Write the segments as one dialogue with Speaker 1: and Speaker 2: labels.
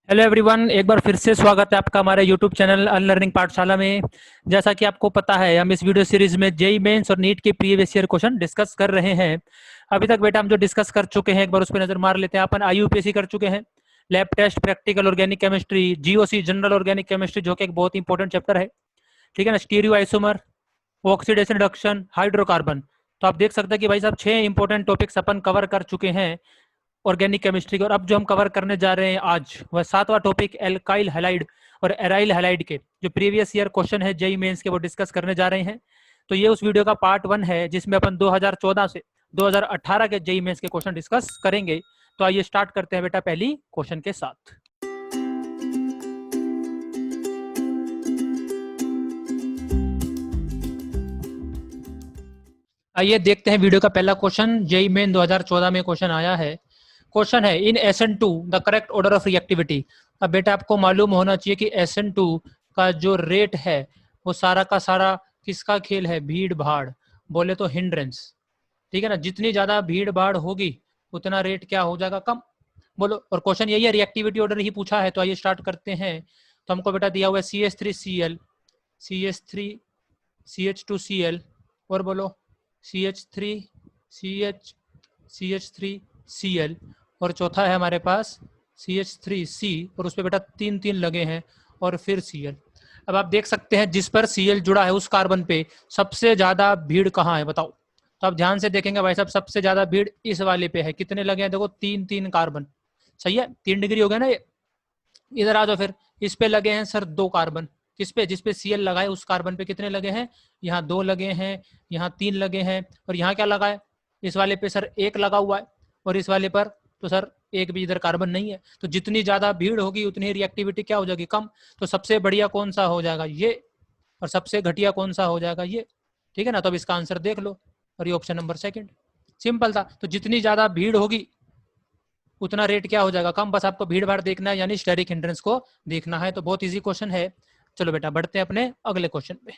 Speaker 1: Hello everyone, एक बार फिर से स्वागत है आपका हमारे यूट्यूब चैनल अनलर्निंग पाठशाला में। जैसा कि आपको पता है, हम इस वीडियो सीरीज में जेई मेंस और नीट के प्रीवियस ईयर क्वेश्चन डिस्कस कर रहे हैं। अभी तक बेटा हम जो डिस्कस कर चुके हैं एक बार उस पर नजर मार लेते हैं। अपन आईयूपीएससी कर चुके हैं, lab test, practical organic chemistry, GOC general organic chemistry जो कि एक बहुत इंपॉर्टेंट चैप्टर है। ठीक है ना, stereo isomer, oxidation reduction, hydrocarbon. तो आप देख सकते हैं कि भाई साहब 6 इंपॉर्टेंट टॉपिक्स अपन कवर कर चुके हैं ऑर्गेनिक केमिस्ट्री के। और अब जो हम कवर करने जा रहे हैं आज, वह 7वां टॉपिक एल्काइल हैलाइड और एराइल हैलाइड के जो प्रीवियस ईयर क्वेश्चन है जेई मेंस के, वो डिस्कस करने जा रहे हैं। तो ये उस वीडियो का पार्ट 1 है जिसमें अपन 2014 से 2018 के जेई मेंस के क्वेश्चन डिस्कस करेंगे। तो आइए स्टार्ट करते हैं बेटा पहली क्वेश्चन के साथ। आइए देखते हैं वीडियो का पहला क्वेश्चन। जेई मेन 2014 में क्वेश्चन आया है। क्वेश्चन है, इन SN2 the correct order of reactivity. अब बेटा आपको मालूम होना चाहिए कि SN2 का जो रेट है वो सारा का सारा किसका खेल है? भीड़ भाड़, बोले तो हिंड्रेंस। ठीक है ना, जितनी ज्यादा भीड़ भाड़ होगी उतना रेट क्या हो जाएगा? कम। बोलो। और क्वेश्चन यही है, रिएक्टिविटी ऑर्डर ही पूछा है। तो आइए स्टार्ट करते हैं। तो हमको बेटा दिया हुआ है CH3Cl, CH3CH2Cl, और बोलो CH3 CH CH3Cl, और चौथा है हमारे पास CH3C, और उस पर बेटा तीन तीन लगे हैं, और फिर Cl। अब आप देख सकते हैं जिस पर Cl जुड़ा है उस कार्बन पे सबसे ज्यादा भीड़ कहाँ है बताओ। तो आप ध्यान से देखेंगे भाई साहब, सबसे ज्यादा भीड़ इस वाले पे है। कितने लगे हैं? देखो, तीन तीन कार्बन। सही है, 3 डिग्री हो गया ना ये। इधर आ जाओ फिर, इस पे लगे हैं सर 2 कार्बन। किस पे? जिस पे Cl लगा है उस कार्बन पे कितने लगे हैं? यहाँ 2 लगे हैं, यहाँ 3 लगे हैं, और यहाँ क्या लगा है? इस वाले पे सर 1 लगा हुआ है, और इस वाले पर तो सर एक भी इधर कार्बन नहीं है। तो जितनी ज्यादा भीड़ होगी उतनी रिएक्टिविटी क्या हो जाएगी? कम। तो सबसे बढ़िया कौन सा हो जाएगा? ये। और सबसे घटिया कौन सा हो जाएगा? ये। ठीक है ना, तो अब इसका आंसर देख लो, और ये ऑप्शन नंबर सेकंड। सिंपल था। तो जितनी ज्यादा भीड़ होगी उतना रेट क्या हो जाएगा? कम। बस आपको भीड़ भाड़ देखना है, यानी स्टेरिक हिंड्रेंस को देखना है। तो बहुत इजी क्वेश्चन है। चलो बेटा बढ़ते हैं अपने अगले क्वेश्चन पे।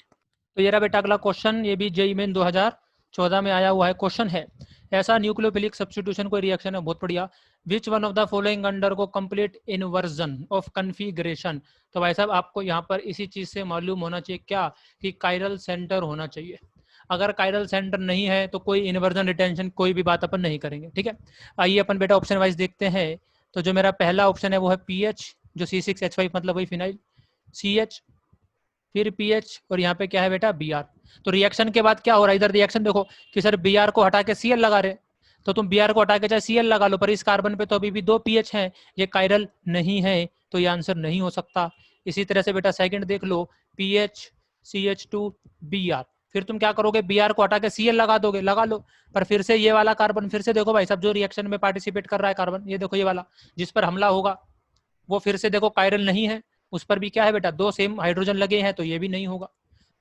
Speaker 1: तो ये रहा बेटा अगला क्वेश्चन, ये भी जेई मेन 2014 में आया हुआ है। क्वेश्चन है, ऐसा न्यूक्लियोफिलिक सब्स्टिट्यूशन कोई रिएक्शन है, बहुत बढ़िया, which one of the following under को कंप्लीट इनवर्जन ऑफ कन्फिग्रेशन। तो भाई साहब आपको यहाँ पर इसी चीज से मालूम होना चाहिए क्या? कि कायरल सेंटर होना चाहिए। अगर कायरल सेंटर नहीं है तो कोई इन्वर्जन रिटेंशन कोई भी बात अपन नहीं करेंगे। ठीक है, आइए अपन बेटा ऑप्शन वाइज देखते हैं। तो जो मेरा पहला ऑप्शन है वो है पीएच, जो C6H5 मतलब वही फिनाइल, CH, फिर पीएच, और यहाँ पे क्या है बेटा? Br। तो रिएक्शन के बाद क्या हो रहा है? इधर रिएक्शन देखो कि सर Br को हटा के Cl लगा रहे, तो तुम Br को हटा के चाहे Cl लगा लो, पर इस कार्बन पे तो अभी भी 2 पीएच हैं, ये कायरल नहीं है, तो ये आंसर नहीं हो सकता। इसी तरह से बेटा सेकंड देख लो, पीएच CH2 Br, फिर तुम क्या करोगे? Br को हटा के Cl लगा दोगे, लगा लो, पर फिर से ये वाला कार्बन, फिर से देखो भाई साहब जो रिएक्शन में पार्टिसिपेट कर रहा है कार्बन, ये देखो ये वाला जिस पर हमला होगा वो फिर से देखो कायरल नहीं है, उस पर भी क्या है बेटा? 2 सेम हाइड्रोजन लगे हैं, तो ये भी नहीं होगा।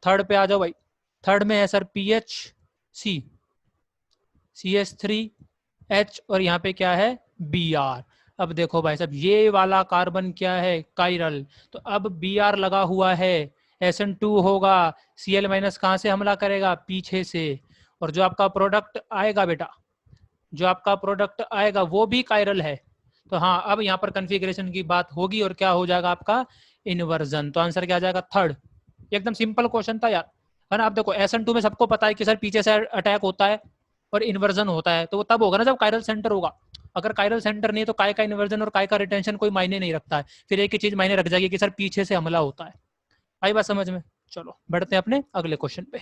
Speaker 1: थर्ड पे आ जाओ भाई, थर्ड में है सर पीएच सी, CH3H, और यहाँ पे क्या है? Br। अब देखो भाई साहब ये वाला कार्बन क्या है? कायरल। तो अब Br लगा हुआ है, SN2 होगा, Cl माइनस कहाँ से हमला करेगा? पीछे से। और जो आपका प्रोडक्ट आएगा बेटा, जो आपका प्रोडक्ट आएगा वो भी कायरल है। तो हाँ, अब यहाँ पर कन्फिग्रेशन की बात होगी, और क्या हो जाएगा आपका? इन्वर्जन। तो आंसर क्या आ जाएगा? थर्ड। एकदम सिंपल क्वेश्चन था यार, है ना। आप देखो SN2 में सबको पता है कि सर पीछे से अटैक होता है और इन्वर्जन होता है, तो वो तब होगा ना जब कायरल सेंटर होगा। अगर कायरल सेंटर नहीं है तो काय का इन्वर्जन और काय का रिटेंशन कोई मायने नहीं रखता है। फिर एक ही चीज मायने रख जाएगी कि सर पीछे से हमला होता है। आई बात समझ में? चलो बढ़ते हैं अपने अगले क्वेश्चन पे।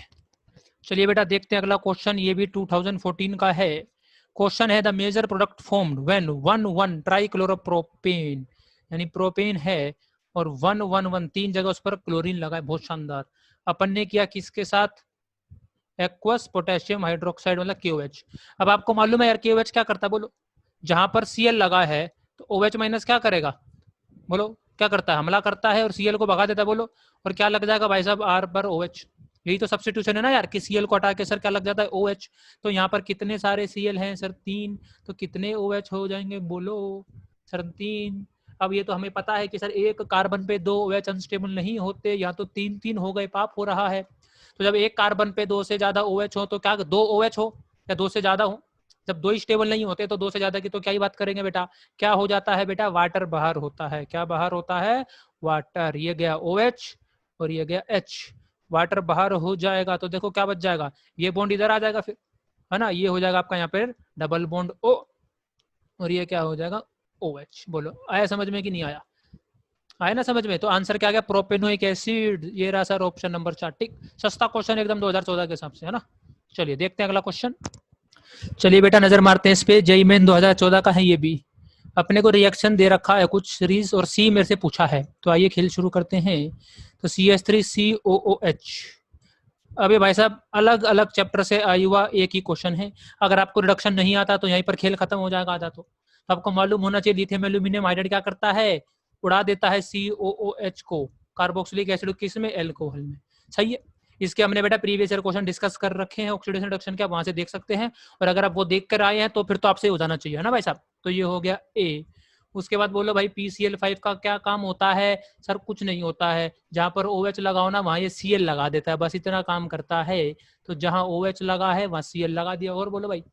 Speaker 1: चलिए बेटा देखते हैं अगला क्वेश्चन, ये भी 2014 का है। क्वेश्चन है, the major product formed when 1,1 trichloropropane, यानी प्रोपेन है और 1,1,1 तीन जगह उस पर क्लोरीन लगा है, बहुत शानदार। अपन ने किया किसके साथ? एक्वस पोटेशियम हाइड्रोक्साइड मतलब KOH। अब आपको मालूम है यार KOH क्या करता है? बोलो। जहां पर Cl लगा है तो OH माइनस क्या करेगा? बोलो क्या करता है? हमला करता है और Cl को भगा देता है। बोलो। और क्या लग जाएगा भाई साहब? R पर OH। यही तो सब्स्टिट्यूशन है ना यार, कि Cl को हटा के सर क्या लग जाता है? OH। तो यहाँ पर कितने सारे Cl हैं सर? 3। तो कितने OH हो जाएंगे? बोलो सर 3। अब ये तो हमें पता है कि सर एक कार्बन पे 2 OH अनस्टेबल नहीं होते, या तो 3 हो गए, पाप हो रहा है। तो जब एक कार्बन पे 2 से ज्यादा OH हो तो क्या 2 OH हो या 2 से ज्यादा हो? जब दो ही स्टेबल नहीं होते तो दो से ज्यादा की तो क्या ही बात करेंगे बेटा। क्या हो जाता है बेटा, वाटर बाहर होता है। क्या बाहर होता है, वाटर। ये गया OH और ये गया H, वाटर बाहर हो जाएगा तो देखो क्या बच जाएगा, ये बॉन्ड इधर आ जाएगा फिर, है ना, ये हो जाएगा आपका यहाँ पर डबल बॉन्ड O, और ये क्या हो जाएगा OH। बोलो आया समझ में कि नहीं आया, आया ना समझ में। तो आंसर क्या आ गया, प्रोपेनोइक एसिड। ये रहा सर ऑप्शन नंबर 4। ठीक, सस्ता क्वेश्चन एकदम 2014 के हिसाब से, है ना। चलिए देखते हैं अगला क्वेश्चन। चलिए बेटा नजर मारते हैं इस पे, जेईई मेन 2014 का है ये भी। अपने को रिएक्शन दे रखा है कुछ सीरीज और सी मेरे से पूछा है, तो आइए खेल शुरू करते हैं। तो CH3COOH। अभी भाई साहब अलग अलग चैप्टर से आई हुआ एक ही क्वेश्चन है। अगर आपको रिडक्शन नहीं आता तो यहीं पर खेल खत्म हो जाएगा आधा। तो आपको मालूम होना चाहिए लिथियम एल्यूमिनियम हाइड्राइड क्या करता है, उड़ा देता है COOH को कार्बोक्सिलिक एसिड किस में, एल्कोहल में। सही है। इसके हमने बेटा प्रीवियस ईयर क्वेश्चन डिस्कस कर रखे हैं, ऑक्सीडेशन रिडक्शन क्या, वहां से देख सकते हैं। और अगर आप वो देख कर आए हैं तो फिर तो आपसे हो जाना चाहिए, है ना भाई साहब। तो ये हो गया A। उसके बाद बोलो भाई PCl5 का क्या काम होता है, सर कुछ नहीं होता है, जहां पर OH लगाओ ना वहां ये Cl लगा देता है, बस इतना काम करता है। तो जहां OH लगा है वहां Cl लगा दिया। और बोलो भाई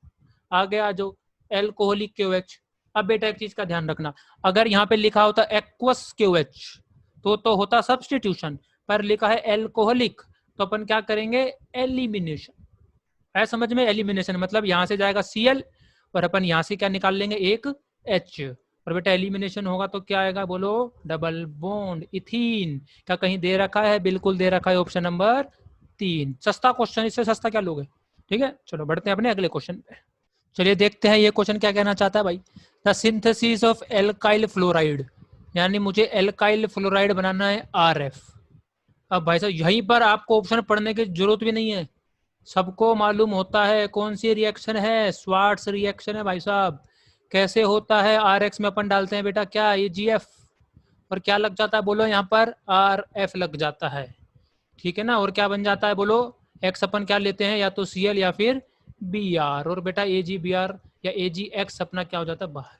Speaker 1: आगे आ जो एल्कोहलिक KOH। अब बेटा एक चीज का ध्यान रखना, अगर यहाँ पे लिखा होता एक्वस KOH तो होता सब्सटीट्यूशन, पर लिखा है एल्कोहलिक तो अपन क्या करेंगे, एलिमिनेशन। है समझ में, एलिमिनेशन मतलब यहाँ से जाएगा Cl और अपन यहाँ से क्या निकाल लेंगे, एक H। और बेटा एलिमिनेशन होगा तो क्या आएगा, बोलो डबल बॉन्ड इथीन। क्या कहीं दे रखा है, बिल्कुल दे रखा है, ऑप्शन नंबर 3। सस्ता क्वेश्चन, इससे सस्ता क्या लोगे। ठीक है, चलो बढ़ते हैं अपने अगले क्वेश्चन पे। चलिए देखते हैं ये क्वेश्चन क्या कहना चाहता है भाई। The synthesis of alkyl fluoride, यानी मुझे एल्काइल फ्लोराइड बनाना है RF। अब भाई साहब यहीं पर आपको ऑप्शन पढ़ने की जरूरत भी नहीं है, सबको मालूम होता है कौन सी रिएक्शन है, स्वार्ट्स रिएक्शन है भाई साहब। कैसे होता है, RX में अपन डालते हैं बेटा क्या, AgF, और क्या लग जाता है, बोलो यहाँ पर RF लग जाता है। ठीक है ना, और क्या बन जाता है, बोलो X अपन क्या लेते हैं, या तो Cl या फिर Br, और बेटा AgBr या AgX अपना क्या हो जाता है बाहर।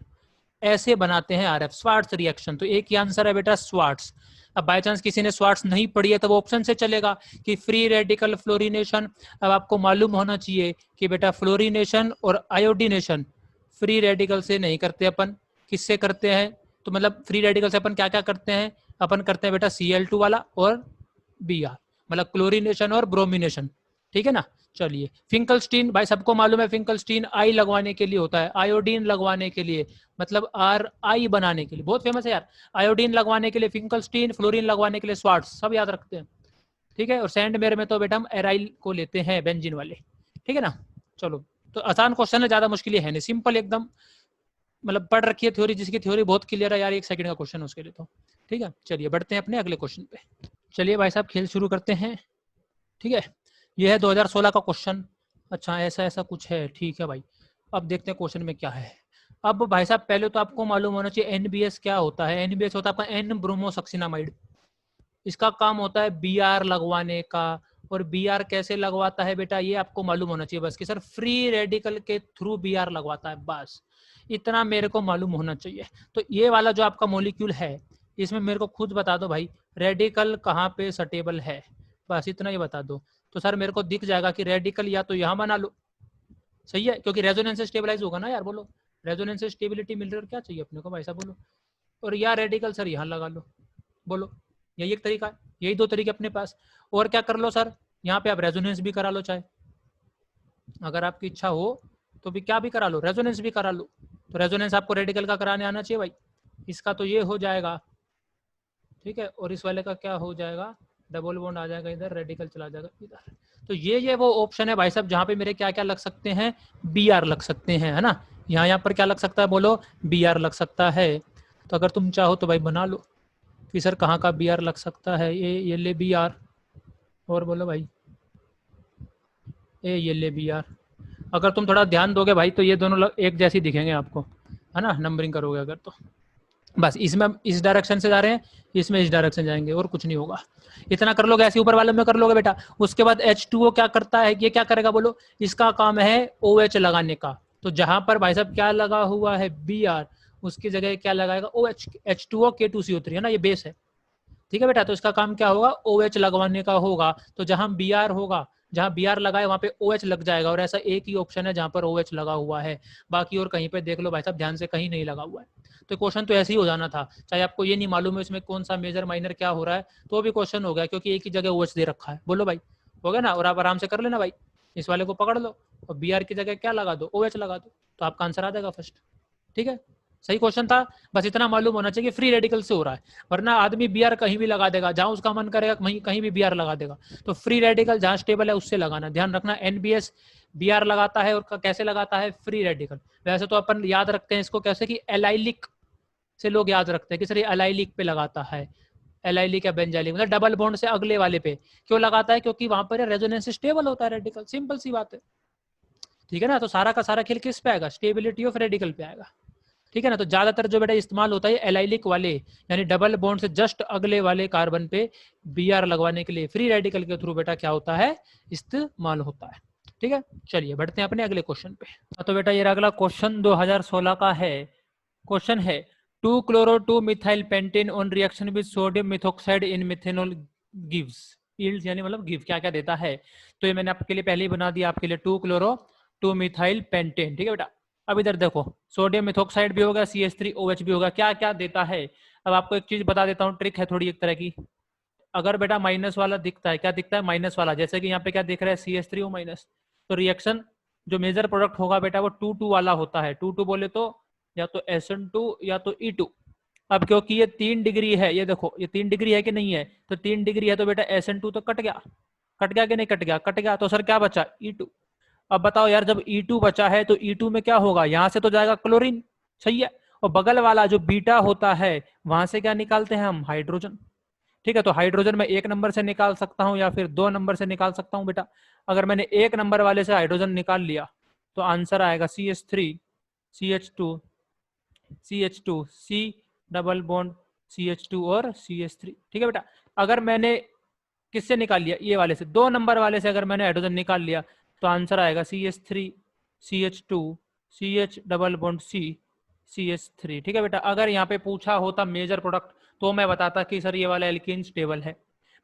Speaker 1: ऐसे बनाते हैं RF, स्वार्ट्स रिएक्शन। तो एक ही आंसर है बेटा स्वार्ट्स। अब बाय चांस किसी ने स्वार्ट्स नहीं पढ़ी है तो वो ऑप्शन से चलेगा कि फ्री रेडिकल फ्लोरिनेशन। अब आपको मालूम होना चाहिए कि बेटा फ्लोरिनेशन और आयोडीनेशन फ्री रेडिकल से नहीं करते अपन, किससे करते हैं, तो मतलब फ्री रेडिकल से अपन क्या क्या करते हैं, अपन करते हैं बेटा Cl2 वाला और Br, मतलब क्लोरिनेशन और ब्रोमिनेशन। ठीक है ना। चलिए फिंकलस्टीन, भाई सबको मालूम है फिंकलस्टीन आई लगवाने के लिए होता है, आयोडीन लगवाने के लिए, मतलब RI बनाने के लिए, बहुत फेमस है यार। आयोडीन लगवाने के लिए फिंकलस्टीन, फ्लोरीन लगवाने के लिए स्वार्ट्स, सब याद रखते हैं। ठीक है, और सैंड मेयर में तो बेटा हम एराइल को लेते हैं, बेंजीन वाले। ठीक है ना। चलो तो आसान क्वेश्चन है, ज्यादा मुश्किल है नहीं, सिंपल एकदम, मतलब पढ़ रखी है थ्योरी, जिसकी थ्योरी बहुत क्लियर है यार, 1 सेकंड का क्वेश्चन है उसके लिए तो। ठीक है, चलिए बढ़ते हैं अपने अगले क्वेश्चन पे। चलिए भाई साहब खेल शुरू करते हैं। ठीक है, यह है 2016 का क्वेश्चन। अच्छा ऐसा ऐसा कुछ है, ठीक है भाई। अब देखते हैं क्वेश्चन में क्या है। अब भाई साहब पहले तो आपको मालूम होना चाहिए NBS क्या होता है। NBS होता है आपका N ब्रोमोसक्सिनामाइड। इसका काम होता है BR लगवाने का। और BR कैसे लगवाता है बेटा, ये आपको मालूम होना चाहिए बस, कि सर फ्री रेडिकल के थ्रू BR लगवाता है, बस इतना मेरे को मालूम होना चाहिए। तो ये वाला जो आपका मॉलिक्यूल है, इसमें मेरे को खुद बता दो भाई रेडिकल कहाँ पे सटेबल है, बस इतना ही बता दो। तो सर मेरे को दिख जाएगा कि रेडिकल या तो यहाँ बना लो, सही है, क्योंकि रेजोनेंस से स्टेबलाइज होगा ना यार, बोलो रेजोनेंस से स्टेबिलिटी मिल रही है, और क्या चाहिए अपने को भाई साहब, बोलो। और या रेडिकल सर यहाँ लगा लो, बोलो यही एक तरीका है, यही दो तरीके अपने पास। और क्या कर लो सर, यहाँ पे आप रेजोनेंस भी करा लो, चाहे अगर आपकी इच्छा हो तो भी क्या भी करा लो, रेजोनेंस भी करा लो। तो रेजोनेंस आपको रेडिकल का कराने आना चाहिए भाई। इसका तो ये हो जाएगा, ठीक है, और इस वाले का क्या हो जाएगा, डबल बॉन्ड आ जाएगा इधर, रेडिकल चला जाएगा इधर। तो ये वो ऑप्शन है भाई साहब जहाँ पे मेरे क्या क्या लग सकते हैं, BR लग सकते हैं, है ना। यहाँ पर क्या लग सकता है, बोलो BR लग सकता है। तो अगर तुम चाहो तो भाई बना लो कि सर कहाँ का BR लग सकता है, ये ले BR, और बोलो भाई ये ले BR। अगर तुम थोड़ा ध्यान दोगे भाई तो ये दोनों एक जैसी दिखेंगे आपको, है ना, नंबरिंग करोगे अगर तो। बस इसमें हम इस डायरेक्शन से जा रहे हैं, इसमें इस डायरेक्शन जाएंगे, और कुछ नहीं होगा। इतना कर लोगे, ऐसे ऊपर वाले में कर लोगे बेटा। उसके बाद H2O क्या करता है, ये क्या करेगा बोलो, इसका काम है OH लगाने का। तो जहां पर भाई साहब क्या लगा हुआ है BR, उसकी जगह क्या लगाएगा OH, H2O K2CO3, है ना, ये बेस है। ठीक है बेटा, तो इसका काम क्या होगा, OH लगवाने का होगा। तो जहां BR होगा, जहाँ बी आर लगा है वहाँ पे ओ एच लग जाएगा, और ऐसा एक ही ऑप्शन है जहाँ पर ओ एच लगा हुआ है, बाकी और कहीं पे देख लो भाई साहब ध्यान से, कहीं नहीं लगा हुआ है। तो क्वेश्चन तो ऐसे ही हो जाना था, चाहे आपको ये नहीं मालूम है इसमें कौन सा मेजर माइनर क्या हो रहा है, तो भी क्वेश्चन हो गया, क्योंकि एक ही जगह ओ एच दे रखा है। बोलो भाई, हो गया ना, और आप आराम से कर लेना भाई, इस वाले को पकड़ लो और बी आर की जगह क्या लगा दो, ओ एच लगा दो, तो आपका आंसर आ जाएगा फर्स्ट। ठीक है, सही क्वेश्चन था, बस इतना मालूम होना चाहिए फ्री रेडिकल से हो रहा है, वरना आदमी बी आर कहीं भी लगा देगा, जहां उसका मन करेगा कहीं कहीं भी बी आर लगा देगा। तो फ्री रेडिकल जहां स्टेबल है उससे लगाना, ध्यान रखना। एनबीएस बी आर लगाता है, और कैसे लगाता है, फ्री रेडिकल। वैसे तो अपन याद रखते हैं इसको कैसे कि एलाइलिक से लोग याद रखते हैं कि सर ये एलाइलिक पे लगाता है, एलाइलिक या बेंजाइलिक, मतलब डबल बॉन्ड से अगले वाले पे क्यों लगाता है, क्योंकि वहां पर रेजोनेंस स्टेबल होता है रेडिकल, सिंपल सी बात है। ठीक है ना, तो सारा का सारा खेल किस पे आएगा, स्टेबिलिटी ऑफ रेडिकल पे आएगा। ठीक है ना, तो ज्यादातर जो बेटा इस्तेमाल होता है एलाइलिक वाले, यानी डबल बॉन्ड से जस्ट अगले वाले कार्बन पे बी आर लगवाने के लिए फ्री रेडिकल के थ्रू बेटा क्या होता है, इस्तेमाल होता है। ठीक है, चलिए बढ़ते हैं अपने अगले क्वेश्चन पे। तो बेटा ये अगला क्वेश्चन 2016 का है। क्वेश्चन है 2 chloro 2 methyl pentane on reaction with sodium methoxide in methanol gives yields, यानी मतलब गिव क्या क्या देता है। तो ये मैंने आपके लिए पहले ही बना दिया आपके लिए, 2 chloro 2 methyl pentane। ठीक है बेटा, अब इधर देखो सोडियम मिथॉक्साइड भी होगा, CH3OH भी होगा, क्या क्या देता है। अब आपको एक चीज बता देता हूँ, ट्रिक है थोड़ी एक तरह की। अगर बेटा माइनस वाला दिखता है, क्या दिखता है, माइनस वाला, जैसे कि यहाँ पे क्या दिख रहा है, CH3O माइनस, तो रिएक्शन जो मेजर प्रोडक्ट होगा बेटा वो 2 2 वाला होता है। 2 2 बोले तो या तो SN2 या तो E2। अब क्योंकि ये 3 डिग्री है, ये देखो ये 3 डिग्री है कि नहीं है, तो 3 डिग्री है तो बेटा SN2 तो कट गया, कट गया कि नहीं कट गया, कट गया, तो सर क्या बचा, E2। अब बताओ यार, जब E2 बचा है तो E2 में क्या होगा, यहां से तो जाएगा क्लोरीन, सही है, और बगल वाला जो बीटा होता है वहां से क्या निकालते हैं हम, हाइड्रोजन। ठीक है, तो हाइड्रोजन मैं 1 नंबर से निकाल सकता हूं या फिर 2 नंबर से निकाल सकता हूं बेटा। अगर मैंने 1 नंबर वाले से हाइड्रोजन निकाल लिया तो आंसर आएगा CH3 CH2 CH2 C double bond CH2 और CH3। ठीक है बेटा, अगर मैंने किससे निकाल लिया, ये वाले से, 2 नंबर वाले से अगर मैंने हाइड्रोजन निकाल लिया तो आंसर आएगा CH3 CH2 CH double bond C CH3। ठीक है बेटा, अगर यहाँ पे पूछा होता मेजर प्रोडक्ट तो मैं बताता कि सर ये वाला एल्कीन स्टेबल है,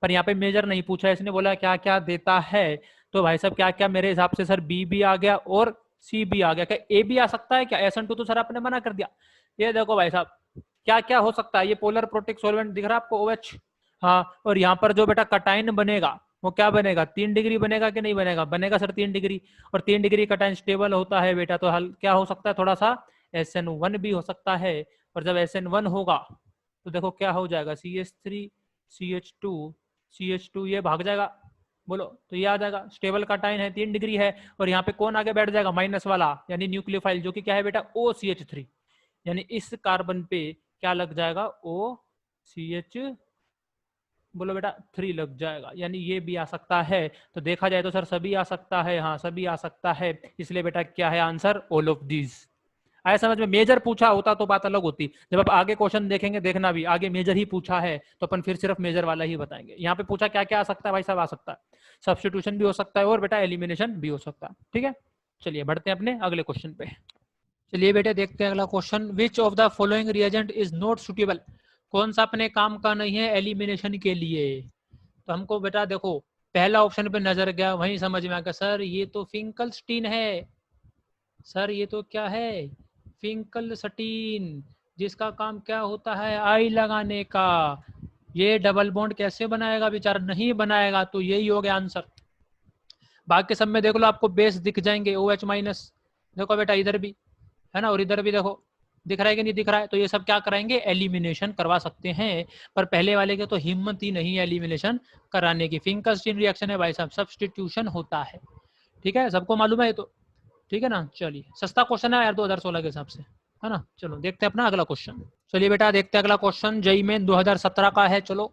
Speaker 1: पर यहाँ पे मेजर नहीं पूछा, इसने बोला क्या क्या देता है। तो भाई साहब क्या क्या, मेरे हिसाब से सर बी भी आ गया और सी भी आ गया, क्या ए भी आ सकता है क्या, SN2 तो सर आपने मना कर दिया। ये देखो भाई साहब क्या क्या हो सकता है, ये पोलर प्रोटिक सॉल्वेंट दिख रहा है आपको, OH। हाँ, और यहाँ पर जो बेटा कटाइन बनेगा वो क्या बनेगा, 3 डिग्री बनेगा कि नहीं बनेगा, बनेगा सर 3 डिग्री, और 3 डिग्री कटाइन स्टेबल होता है बेटा, तो हल क्या हो सकता है, थोड़ा सा SN1 भी हो सकता है। और जब SN1 होगा तो देखो क्या हो जाएगा, CH3 CH2 CH2 ये भाग जाएगा, बोलो तो ये आ जाएगा, स्टेबल कटाइन है, 3 डिग्री है, और यहाँ पे कौन आगे बैठ जाएगा, माइनस वाला, यानी न्यूक्लियोफाइल, जो कि क्या है बेटा, OCH3, यानी इस कार्बन पे क्या लग जाएगा, OCH, बोलो बेटा 3 लग जाएगा, यानी ये भी आ सकता है। तो देखा जाए तो सर सभी आ सकता है, हाँ सभी आ सकता है, इसलिए बेटा क्या है आंसर, ऑल ऑफ दीज। आया समझ में, मेजर पूछा होता तो बात अलग होती, जब आप आगे क्वेश्चन देखेंगे देखना भी, आगे मेजर ही पूछा है तो अपन फिर सिर्फ मेजर वाला ही बताएंगे। यहाँ पे पूछा क्या क्या आ सकता है भाई, सब आ सकता है, सब्स्टिट्यूशन भी हो सकता है और बेटा एलिमिनेशन भी हो सकता है। ठीक है, चलिए बढ़ते हैं अपने अगले क्वेश्चन पे। चलिए बेटे देखते हैं अगला question, which of the following reagent is not suitable, कौन सा अपने काम का नहीं है एलिमिनेशन के लिए। तो हमको बेटा देखो पहला ऑप्शन पे नजर गया, वहीं समझ में आ गया सर ये तो फिंकलस्टीन है, सर ये तो क्या है, फिंकलस्टीन, जिसका काम क्या होता है, आई लगाने का। ये डबल बॉन्ड कैसे बनाएगा बेचारा, नहीं बनाएगा, तो यही हो गया आंसर। बाकी सब में देख लो आपको बेस दिख जाएंगे, OH माइनस, देखो बेटा इधर भी है ना, और इधर भी देखो दिख रहा है कि नहीं दिख रहा है, तो ये सब क्या कराएंगे, एलिमिनेशन करवा सकते हैं। पर पहले वाले के तो हिम्मत ही नहीं है एलिमिनेशन कराने की, फिंकलस्टीन रिएक्शन है भाई साहब, सब्स्टिट्यूशन होता है। ठीक है, सबको मालूम है ये तो, ठीक है ना। चलिए सस्ता क्वेश्चन है यार 2016 के हिसाब से, है ना। चलो देखते हैं अपना अगला क्वेश्चन। चलिए बेटा देखते हैं अगला क्वेश्चन, जेईई में 2017 का है। चलो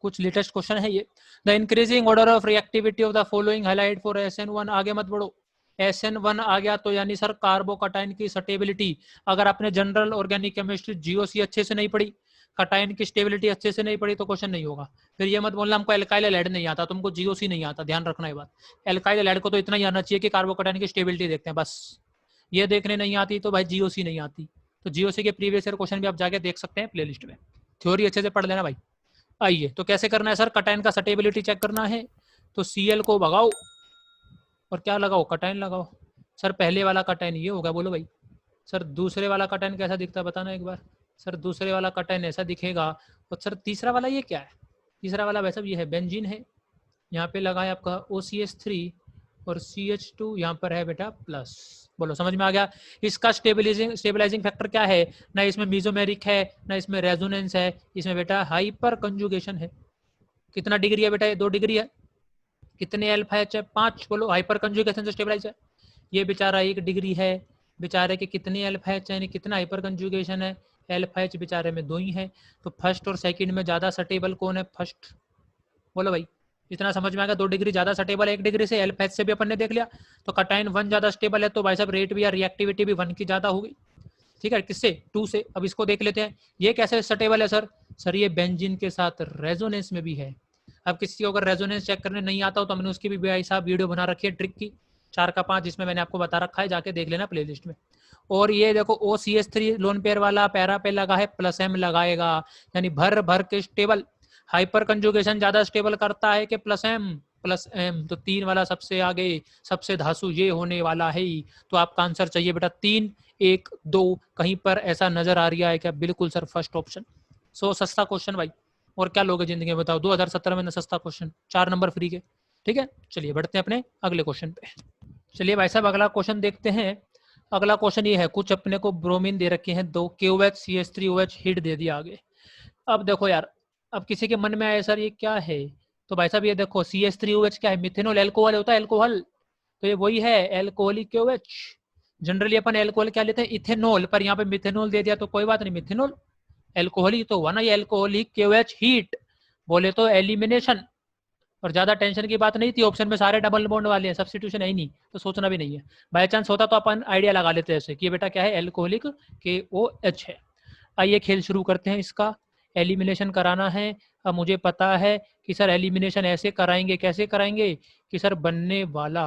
Speaker 1: कुछ लेटेस्ट क्वेश्चन है ये। The increasing order of reactivity of the following highlight for SN1, आगे मत बढ़ो, SN1 आ गया तो यानी सर कार्बोकटाइन की स्टेबिलिटी। अगर आपने जनरल ऑर्गेनिक केमिस्ट्री GOC अच्छे से नहीं पढ़ी, कटाइन की स्टेबिलिटी अच्छे से नहीं पढ़ी, तो क्वेश्चन नहीं होगा। फिर ये मत बोलना हमको एल्काइल हैलाइड नहीं आता, तुमको GOC नहीं आता, ध्यान रखना ये बात। एल्काइल हैलाइड को तो इतना ही आना चाहिए कि कार्बोकटाइन की स्टेबिलिटी देखते हैं बस, ये देखने नहीं आती तो भाई GOC नहीं आती। तो GOC के प्रीवियस ईयर क्वेश्चन भी आप जाके देख सकते हैं प्लेलिस्ट में, थ्योरी अच्छे से पढ़ लेना भाई। आइए तो कैसे करना है सर, कटाइन का स्टेबिलिटी चेक करना है, तो Cl को भगाओ, और क्या लगाओ, कटायन लगाओ। सर पहले वाला कटायन ये होगा, बोलो भाई। सर दूसरे वाला कटायन कैसा दिखता है बताना एक बार। सर दूसरे वाला कटायन ऐसा दिखेगा। और सर तीसरा वाला ये क्या है? तीसरा वाला वैसे ये है, बेंजीन है। यहाँ पे लगा है आपका OCH3 और CH2 यहाँ पर है बेटा प्लस। बोलो समझ में आ गया? इसका स्टेबलाइजिंग फैक्टर क्या है? ना इसमें मीजोमेरिक है, ना इसमें रेजोनेंस है, इसमें बेटा हाइपर कंजुगेशन है। कितना डिग्री है बेटा? ये 2 डिग्री है। कितने अल्फा एच है? 5। बोलो हाइपर कंजुगेशन से स्टेबलाइज है। ये बेचारा 1 डिग्री है। बेचारे के कितने अल्फा एच है, यानी कितना हाइपर कंजुगेशन है? अल्फा एच बेचारे में 2 ही है। तो फर्स्ट और सेकंड में ज्यादा स्टेबल कौन है? फर्स्ट। बोलो भाई, इतना समझ में आएगा? 2 डिग्री ज्यादा स्टेबल है 1 डिग्री से। अल्फा एच से भी अपन ने देख लिया। तो कटाइन 1 ज्यादा स्टेबल है, तो भाई साहब रेट भी या रिएक्टिविटी भी 1 की ज्यादा होगी। ठीक है, किससे? 2 से। अब इसको देख लेते हैं, ये कैसे स्टेबल है सर? सर ये बेंजीन के साथ रेजोनेंस में भी है। अब किसी को अगर रेजोनेंस चेक करने नहीं आता हो तो मैंने उसकी भी भाई साहब वीडियो बना रखी है ट्रिक की, 4 का 5, जिसमें मैंने आपको बता रखा है, जाके देख लेना प्लेलिस्ट में। और ये देखो OCH3 लोन पेयर वाला पैरा पे लगा है, प्लस M लगाएगा, यानी भर भर के स्टेबल। हाइपर कंजुगेशन ज्यादा स्टेबल करता है कि प्लस M? तो 3 वाला सबसे आगे, सबसे धासु ये होने वाला है। तो आपका आंसर चाहिए बेटा 3, 1, 2। कहीं पर ऐसा नजर आ रहा है क्या? बिल्कुल सर, फर्स्ट ऑप्शन। सो सस्ता क्वेश्चन भाई, और क्या लोगे जिंदगी में बताओ? 2017 में सस्ता क्वेश्चन, 4 नंबर फ्री के। ठीक है, चलिए बढ़ते हैं अपने अगले क्वेश्चन पे। चलिए भाई साहब अगला क्वेश्चन देखते हैं। अगला क्वेश्चन ये है, कुछ अपने को ब्रोमीन दे रखे हैं 2, KOH CH3OH हीट दे दिया आगे। अब देखो यार, अब किसी के मन में आया सर ये क्या है? तो भाई साहब ये देखो CH3OH क्या है? मिथेनॉल एल्कोहल होता है, एल्कोहल। तो ये वही है, एल्कोहलिक KOH। जनरली अपन एल्कोहल क्या लेते हैं? इथेनॉल, पर यहाँ पे मिथेनॉल दे दिया तो कोई बात नहीं, मिथेनॉल एल्कोहलिक तो हुआ ना। ये एल्कोहलिक KOH हीट, बोले तो एलिमिनेशन। और ज्यादा टेंशन की बात नहीं थी, ऑप्शन में सारे डबल बॉन्ड वाले हैं, सब्स्टिट्यूशन है ही नहीं, तो सोचना भी नहीं है। बाई चांस होता तो अपन आइडिया लगा लेते ऐसे कि बेटा क्या है? एल्कोहलिक KOH है। आइए खेल शुरू करते हैं इसका। एलिमिनेशन कराना है। अब मुझे पता है कि सर एलिमिनेशन ऐसे कराएंगे, कैसे कराएंगे कि सर बनने वाला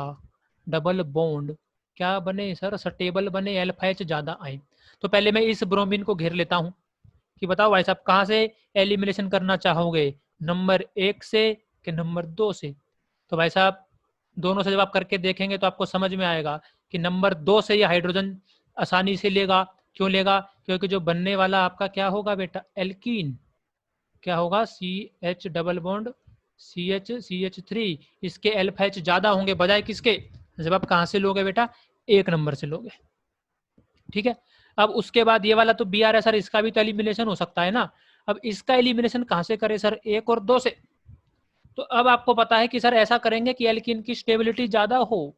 Speaker 1: डबल बॉन्ड क्या बने सर? स्टेबल बने, अल्फा एच ज्यादा आए। तो पहले मैं इस ब्रोमीन को घेर लेता हूं कि बताओ भाई साहब कहाँ से एलिमिनेशन करना चाहोगे, नंबर 1 से कि नंबर 2 से? तो भाई साहब दोनों से जब आप करके देखेंगे तो आपको समझ में आएगा कि नंबर 2 से ये हाइड्रोजन आसानी से लेगा। क्यों लेगा? क्योंकि जो बनने वाला आपका क्या होगा बेटा? एल्कीन। क्या होगा? CH double bond CH3। इसके अल्फा एच ज्यादा होंगे बजाय किसके? जब आप कहाँ से लोगे बेटा? 1 नंबर से लोगे। ठीक है, अब उसके बाद ये वाला तो BR है सर, इसका भी तो एलिमिनेशन हो सकता है ना। अब इसका एलिमिनेशन कहाँ से करें सर? 1 और 2 से। तो अब आपको पता है कि सर ऐसा करेंगे कि एल्कीन की स्टेबिलिटी ज्यादा हो।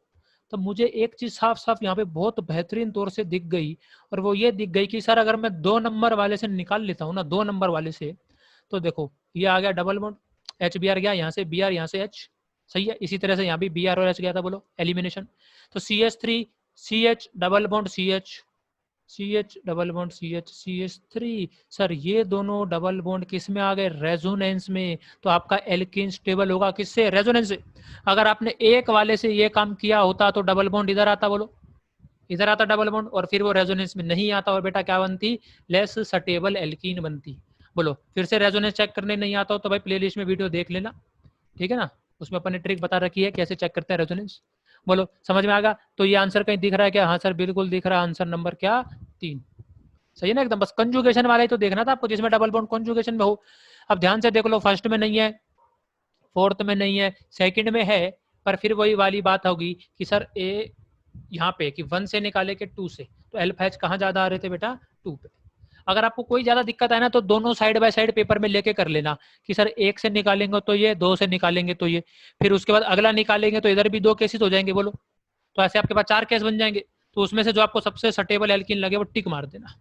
Speaker 1: तो मुझे एक चीज साफ साफ यहाँ पे बहुत बेहतरीन तौर से दिख गई, और वो ये दिख गई कि सर अगर मैं 2 नंबर वाले से निकाल लेता हूँ ना, 2 नंबर वाले से, तो देखो ये आ गया डबल बॉन्ड, HBr गया यहाँ से, BR यहाँ से H। सही है, इसी तरह से यहाँ भी BR और H गया था, बोलो एलिमिनेशन। तो CH3 CH double bond CH double bond CH3। Sir ये दोनों डबल बॉन्ड किस में आ गए? रेजोनेंस में। तो आपका एल्कीन स्टेबल होगा किससे? रेजोनेंस से। अगर आपने एक वाले से ये काम किया होता तो डबल बॉन्ड इधर आता, बोलो इधर आता डबल बॉन्ड, और फिर वो रेजोनेंस में नहीं आता, और बेटा क्या बनती? लेस स्टेबल एल्कीन बनती। बोलो फिर से रेजोनेंस चेक करने नहीं आता हो तो भाई प्लेलिस्ट में वीडियो देख लेना, ठीक है ना, उसमें अपन ने ट्रिक बता रखी है कैसे चेक करते हैं रेजोनेंस। बोलो समझ में आएगा? तो ये आंसर कहीं दिख रहा है क्या? हाँ सर बिल्कुल दिख रहा है, आंसर नंबर क्या? 3। सही है ना एकदम। बस कंजुगेशन वाला ही तो देखना था आपको, जिसमें डबल बॉन्ड कंजुगेशन में हो। अब ध्यान से देख लो, फर्स्ट में नहीं है, फोर्थ में नहीं है, सेकंड में है, पर फिर वही वाली बात होगी कि सर ए यहाँ पे कि 1 से निकाले के 2 से, तो अल्फा एच कहाँ ज्यादा आ रहे थे बेटा? 2 पे। अगर आपको कोई ज्यादा दिक्कत है ना तो दोनों साइड बाय साइड पेपर में लेके कर लेना कि सर 1 से निकालेंगे तो ये, 2 से निकालेंगे तो ये, फिर उसके बाद अगला निकालेंगे तो इधर भी 2 केसेस हो जाएंगे। बोलो तो ऐसे आपके पास 4 केस बन जाएंगे। तो उसमें से जो आपको सबसे सटेबल एल्किन लगे वो टिक मार देना।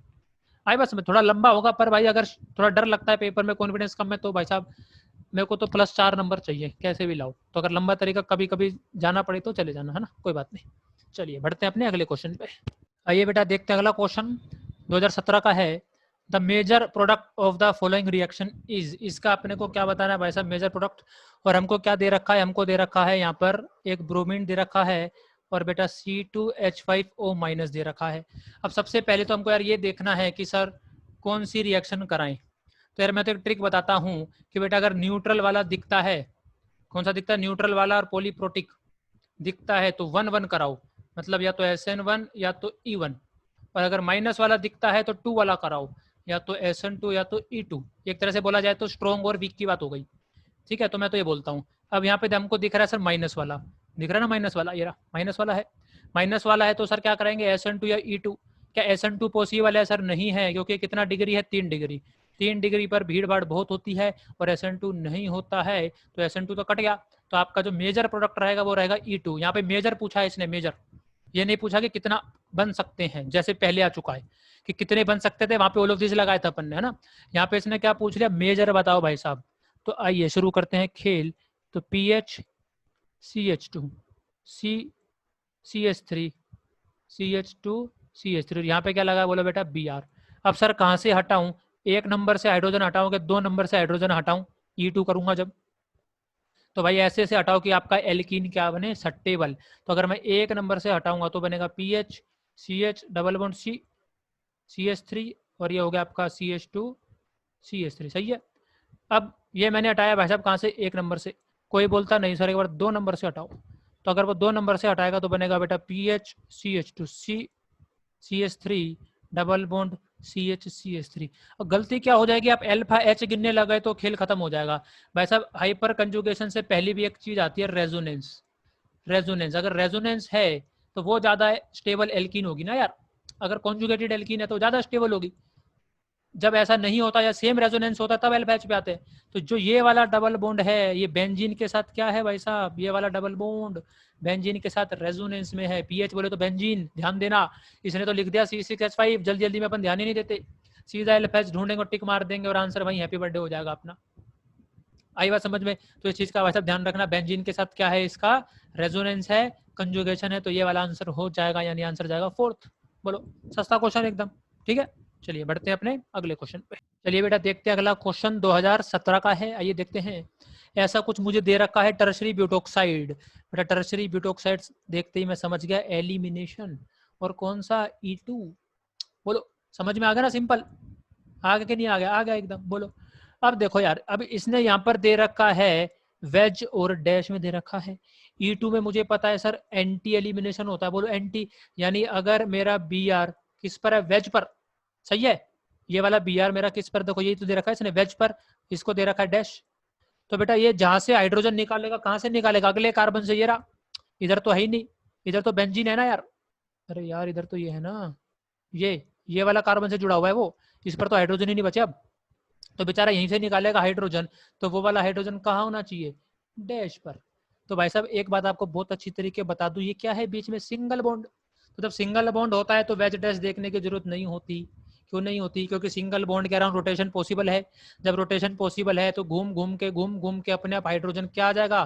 Speaker 1: आई बस में थोड़ा लंबा होगा, पर भाई अगर थोड़ा डर लगता है पेपर में, कॉन्फिडेंस कम है, तो भाई साहब मेरे को तो +4 नंबर चाहिए कैसे भी लाओ। तो अगर लंबा तरीका कभी कभी जाना पड़े तो चले जाना, है ना, कोई बात नहीं। चलिए बढ़ते हैं अपने अगले क्वेश्चन पे। आइए बेटा देखते हैं अगला क्वेश्चन, 2017 का है। The major product of the following reaction is. इसका अपने को क्या बताना है भाई साहब? Major product. और हमको क्या दे रखा है? हमको दे रखा है यहाँ पर एक ब्रोमीन दे रखा है, और बेटा C2H5O- दे रखा है। अब सबसे पहले तो हमको यार ये देखना है कि सर कौन सी रिएक्शन कराएं। तो यार मैं तो एक ट्रिक बताता हूँ कि बेटा अगर न्यूट्रल वाला दिखता है, कौन सा दिखता है? न्यूट्रल वाला और पॉलीप्रोटिक, दिखता है तो 1 1 कराओ, मतलब या तो SN1 या तो E1, और अगर माइनस वाला दिखता है तो 2 वाला कराओ, या तो SN2 या तो E2। एक तरह से बोला जाए तो स्ट्रॉन्ग और वीक की बात हो गई। ठीक है, तो मैं तो ये बोलता हूँ। अब यहाँ पे हमको दिख रहा है सर माइनस वाला, दिख रहा है ना माइनस वाला, ये रहा माइनस वाला है। माइनस वाला है तो सर क्या करेंगे, SN2 या E2। क्या SN2 पॉसिबल है सर? नहीं है, क्योंकि कितना डिग्री है, 3 डिग्री। 3 डिग्री पर भीड़ भाड़ बहुत होती है और SN2 नहीं होता है, तो SN2 तो कट गया। तो आपका जो मेजर प्रोडक्ट रहेगा वो रहेगा E2। यहाँ पे मेजर पूछा है इसने, मेजर, ये नहीं पूछा कि कितना बन सकते हैं, जैसे पहले आ चुका है कि कितने बन सकते थे, वहां पे ऑल ऑफ दिस लगाया था अपन ने, है ना। यहाँ पे इसने क्या पूछ लिया, मेजर बताओ भाई साहब। तो आइए शुरू करते हैं खेल। तो PH CH2 CH3 CH2 CH3, यहाँ पे क्या लगा, बोलो बेटा Br। अब सर कहाँ से हटाऊं, 1 नंबर से हाइड्रोजन हटाऊं कि 2 नंबर से हाइड्रोजन हटाऊं? E2 करूंगा जब, तो भाई ऐसे से हटाओ कि आपका एल्कीन क्या बने, सट्टेबल। तो अगर मैं 1 नंबर से हटाऊंगा तो बनेगा PH CH double bond C CH3, और ये हो गया आपका CH2 CH3। सही है। अब ये मैंने हटाया भाई साहब कहाँ से, 1 नंबर से। कोई बोलता नहीं सर एक बार 2 नंबर से हटाओ, तो अगर वो 2 नंबर से हटाएगा तो बनेगा बेटा PH CH2 CH3 double bond CH और गलती क्या हो जाएगी, आप अल्फा H गिनने लगे तो खेल खत्म हो जाएगा। भाई साहब हाइपर कंजुगेशन से पहले भी एक चीज आती है, रेजोनेंस। रेजोनेंस, अगर रेजोनेंस है तो वो ज्यादा स्टेबल एल्कीन होगी ना यार, अगर कॉन्जुगेटेड एल्कीन है तो ज्यादा स्टेबल होगी। जब ऐसा नहीं होता या सेम रेजोनेंस होता तब अल्फा H पे आते हैं। तो जो ये वाला डबल बॉन्ड है ये बेंजीन के साथ क्या है भाई साहब, ये वाला डबल बॉन्ड बेंजीन के साथ रेजोनेंस में है। पीएच बोले तो बेंजीन, ध्यान देना। इसने तो लिख दिया C6H5, जल्दी जल्दी में अपन ध्यान ही नहीं देते, सीधा अल्फा H ढूंढेंगे और टिक मार देंगे और आंसर वही हैप्पी बर्थडे हो जाएगा अपना। आई बात समझ में? तो इस चीज का वैसा ध्यान रखना, बेंजीन के साथ क्या है, इसका रेजोनेंस है, कंजुगेशन है, तो ये वाला आंसर हो जाएगा, यानी आंसर जाएगा 4th। बोलो, सस्ता क्वेश्चन एकदम। ठीक है, चलिए बढ़ते हैं अपने अगले क्वेश्चन पे। चलिए बेटा देखते हैं, अगला क्वेश्चन 2017 का है। आइए देखते हैं। ऐसा कुछ मुझे दे रखा है, टर्शरी ब्यूटोक्साइड। बेटा टर्शरी ब्यूटोक्साइड देखते ही मैं समझ गया एलिमिनेशन, और कौन सा E2। बोलो, समझ में आ गया ना, सिंपल। आगे के नहीं आ गया? आ गया एकदम। बोलो। अब देखो यार, अब इसने यहाँ पर दे रखा है वेज और डैश में दे रखा है। E2 में मुझे पता है सर एंटी एलिमिनेशन होता है। बोलो एंटी, यानी अगर मेरा Br किस पर है, वेज पर। सही है, ये वाला Br मेरा किस पर, देखो यही तो दे रखा है इसने, वेज पर। इसको दे रखा है डैश। तो बेटा ये जहां से हाइड्रोजन निकालेगा, कहां से निकालेगा, अगले कार्बन से। ये रहा, इधर तो है ही नहीं, इधर तो बेंजीन है ना यार। अरे यार इधर तो ये है ना, ये वाला कार्बन से जुड़ा हुआ है वो, इस पर तो हाइड्रोजन ही नहीं बचे अब। तो बेचारा यहीं से निकालेगा हाइड्रोजन, तो वो वाला हाइड्रोजन कहाँ होना चाहिए, डैश पर। तो भाई साहब एक बात आपको बहुत अच्छी तरीके बता दूं, ये क्या है बीच में, सिंगल बॉन्ड। तो जब सिंगल बॉन्ड होता है तो वेज डैश देखने की जरूरत नहीं होती। क्यों नहीं होती? क्योंकि सिंगल बॉन्ड के अराउंड रोटेशन पॉसिबल है। जब रोटेशन पॉसिबल है तो घूम घूम के अपने आप हाइड्रोजन क्या आ जाएगा,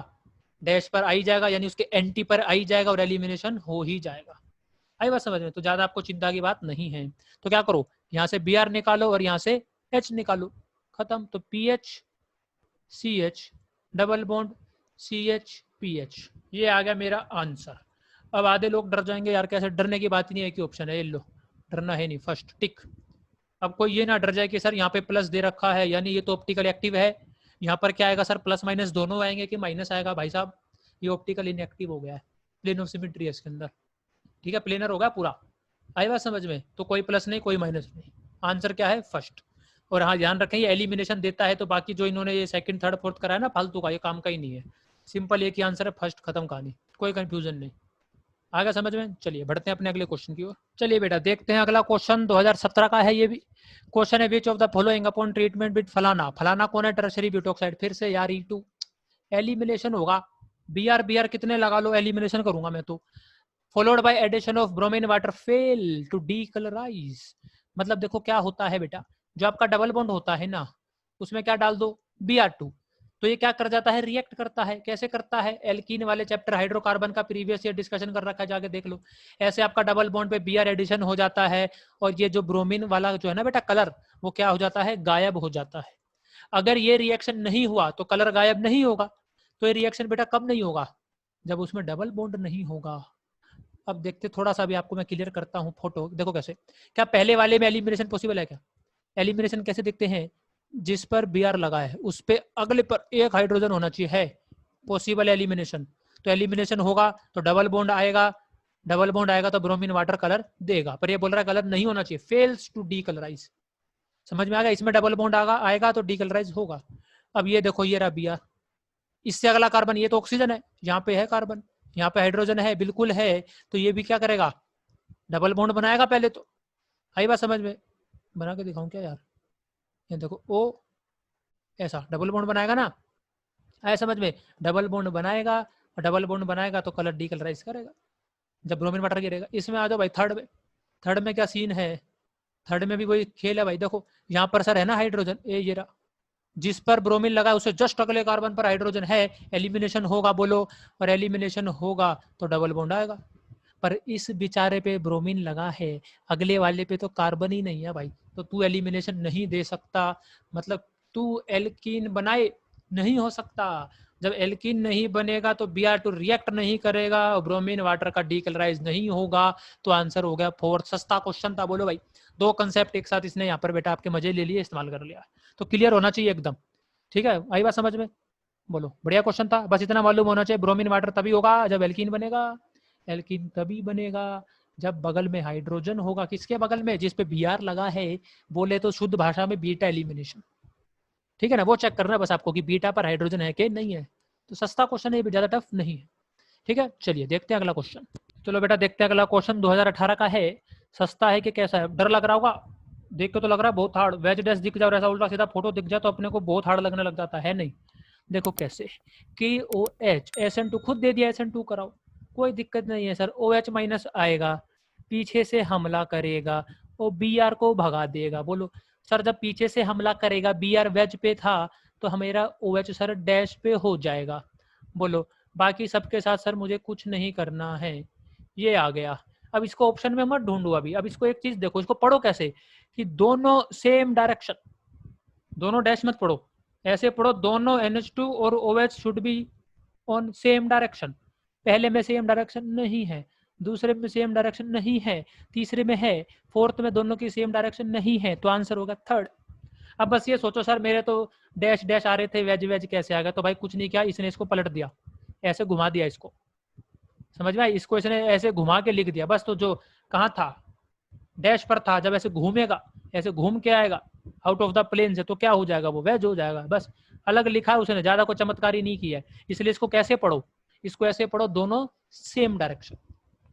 Speaker 1: डैश पर आई जाएगा, यानी उसके एंटी पर आई जाएगा और एलिमिनेशन हो ही जाएगा। आई बात समझ में? तो ज्यादा आपको चिंता की बात नहीं है। तो क्या करो, यहाँ से Br निकालो और यहाँ से H निकालो, खत्म। तो PH CH double bond CH PH, ये आ गया मेरा आंसर। अब आधे लोग डर जाएंगे यार, कैसे? डरने की बात ही नहीं है कि ऑप्शन है, ये लो, डरना है नहीं, फर्स्ट टिक। अब कोई ये ना डर जाए कि सर यहाँ पे प्लस दे रखा है यानी ये तो ऑप्टिकल एक्टिव है। यहाँ पर क्या आएगा सर, प्लस माइनस दोनों आएंगे कि माइनस आएगा? भाई साहब ये ऑप्टिकल इनएक्टिव हो गया है, प्लेन ऑफ सिमेट्री है इसके अंदर। ठीक है, प्लेनर होगा पूरा। आई बात समझ में? तो कोई प्लस नहीं कोई माइनस नहीं, आंसर क्या है, फर्स्ट। और हाँ ध्यान रखें, ये एलिमिनेशन देता है, तो बाकी जो इन्होंने ये सेकंड थर्ड फोर्थ कराया ना फालतू का, ये काम का ही नहीं है। सिंपल एक ही आंसर है, फर्स्ट, खत्म कहानी, कोई कंफ्यूजन नहीं। आगे समझ में? चलिए बढ़ते हैं अपने अगले क्वेश्चन की ओर। चलिए बेटा देखते हैं अगला क्वेश्चन 2017 का है। ये भी क्वेश्चन है, विच of the following upon treatment with फलाना। फलाना कौन है, टर्शरी ब्यूटोक्साइड। फिर से यार E2 एलिमिनेशन होगा। Br कितने लगा लो, एलिमिनेशन करूंगा मैं तो। Followed by addition of bromine water fail to decolourise. मतलब देखो क्या होता है बेटा, जो आपका डबल बॉन्ड होता है ना, उसमें क्या डाल दो, Br2, तो ये क्या कर जाता है, रिएक्ट करता है। कैसे करता है, एल्कीन वाले चैप्टर हाइड्रोकार्बन का प्रीवियस ईयर डिस्कशन कर रखा है, जाके देख लो। ऐसे आपका डबल बॉन्ड पे Br एडिशन हो जाता है, और ये जो ब्रोमीन वाला जो है ना बेटा कलर, वो क्या हो जाता है, गायब हो जाता है। अगर ये रिएक्शन नहीं हुआ तो कलर गायब नहीं होगा। तो ये रिएक्शन बेटा कब नहीं होगा, जब उसमें डबल बॉन्ड नहीं होगा। अब देखते थोड़ा सा भी आपको मैं क्लियर करता हूँ फोटो, देखो कैसे। क्या पहले वाले में एलिमिनेशन पॉसिबल है क्या? एलिमिनेशन कैसे दिखते हैं, जिस पर Br लगा है उस पे अगले पर एक हाइड्रोजन होना चाहिए, है पॉसिबल एलिमिनेशन। तो एलिमिनेशन होगा तो डबल बॉन्ड आएगा, डबल बॉन्ड आएगा तो ब्रोमीन वाटर कलर देगा, पर ये बोल रहा है कलर नहीं होना चाहिए, फेल्स टू डीकलराइज। समझ में आ गया, इसमें डबल बॉन्ड आएगा तो डीकलराइज होगा। अब ये देखो ये रहा Br, इससे अगला कार्बन, ये तो ऑक्सीजन है, यहाँ पे है कार्बन, यहाँ पे हाइड्रोजन है, बिल्कुल है, तो ये भी क्या करेगा, डबल बॉन्ड बनाएगा पहले तो। आई बात समझ में, बना के दिखाऊं क्या यार, ये देखो ओ ऐसा डबल बॉन्ड बनाएगा ना, आया समझ में, डबल बॉन्ड बनाएगा, और डबल बॉन्ड बनाएगा तो कलर डीकलराइज करेगा जब ब्रोमीन वाटर गिरेगा। इसमें आ जाओ भाई थर्ड में, थर्ड में क्या सीन है, थर्ड में भी वही खेल है भाई। देखो यहाँ पर सर है ना हाइड्रोजन, ये रहा, जिस पर ब्रोमीन लगा है उसे जस्ट अगले कार्बन पर हाइड्रोजन है, एलिमिनेशन होगा बोलो, और एलिमिनेशन होगा तो डबल बॉन्ड आएगा। पर इस बेचारे पे ब्रोमीन लगा है, अगले वाले पे तो कार्बन ही नहीं है भाई, तो तू एलिमिनेशन नहीं दे सकता, मतलब तू एल्कीन बनाए नहीं हो सकता। जब एल्कीन नहीं बनेगा तो Br2 रिएक्ट नहीं करेगा, ब्रोमीन वाटर का डीकलराइज नहीं होगा, तो आंसर हो गया 4। सस्ता क्वेश्चन था बोलो भाई, दो कंसेप्ट एक साथ इसने यहाँ पर बेटा आपके मजे ले लिए, इस्तेमाल कर लिया, तो क्लियर होना चाहिए एकदम। ठीक है, आई बात समझ में, बोलो बढ़िया क्वेश्चन था, बस इतना मालूम होना चाहिए ब्रोमीन वाटर तभी होगा जब एल्कीन बनेगा, एल्कीन तभी बनेगा जब बगल में हाइड्रोजन होगा, किसके बगल में, जिस पे Br लगा है, बोले तो शुद्ध भाषा में बीटा एलिमिनेशन। ठीक है ना, वो चेक करना है बस आपको कि बीटा पर हाइड्रोजन है कि नहीं है, तो सस्ता क्वेश्चन है, ज्यादा टफ नहीं है। ठीक है, चलिए देखते हैं अगला क्वेश्चन। चलो बेटा देखते हैं अगला क्वेश्चन, 2018 का है, सस्ता है कि कैसा है, डर लग रहा होगा देख के, तो लग रहा है बहुत हार्ड, वेज डैश दिख जाए और ऐसा उल्टा सीधा फोटो दिख जाए तो अपने को बहुत हार्ड लगने लग जाता है, नहीं। देखो कैसे, KOH SN2 खुद दे दिया, SN2 कराओ, कोई दिक्कत नहीं है सर, OH माइनस आएगा, पीछे से हमला करेगा और Br को भगा देगा। बोलो सर जब पीछे से हमला करेगा, Br वेज पे था तो हमारा OH सर डैश पे हो जाएगा। बोलो बाकी सबके साथ सर मुझे कुछ नहीं करना है, ये आ गया। अब इसको ऑप्शन में मत ढूंढो अभी, अब इसको एक चीज देखो, इसको पढ़ो कैसे कि दोनों सेम डायरेक्शन, दोनों डैश मत पढ़ो, ऐसे पढ़ो दोनों NH2 और OH should be on same direction. पहले में सेम डायरेक्शन नहीं है, दूसरे में सेम डायरेक्शन नहीं है, तीसरे में है, फोर्थ में दोनों की सेम डायरेक्शन नहीं है, तो आंसर होगा थर्ड। अब बस ये सोचो सर मेरे तो डैश डैश आ रहे थे, वेज वेज कैसे आ गया, तो भाई कुछ नहीं किया, इसने इसको पलट दिया, ऐसे घुमा दिया इसको, समझ में, इसको इसने ऐसे घुमा के लिख दिया बस। तो जो कहाँ था, डैश पर था, जब ऐसे घूमेगा, ऐसे घूम के आएगा आउट ऑफ द प्लेन से, तो क्या हो जाएगा, वो वेज हो जाएगा, बस अलग लिखा है उसने, ज्यादा कोई चमत्कारी नहीं किया है। इसलिए इसको कैसे पढ़ो, इसको ऐसे पढ़ो दोनों सेम डायरेक्शन।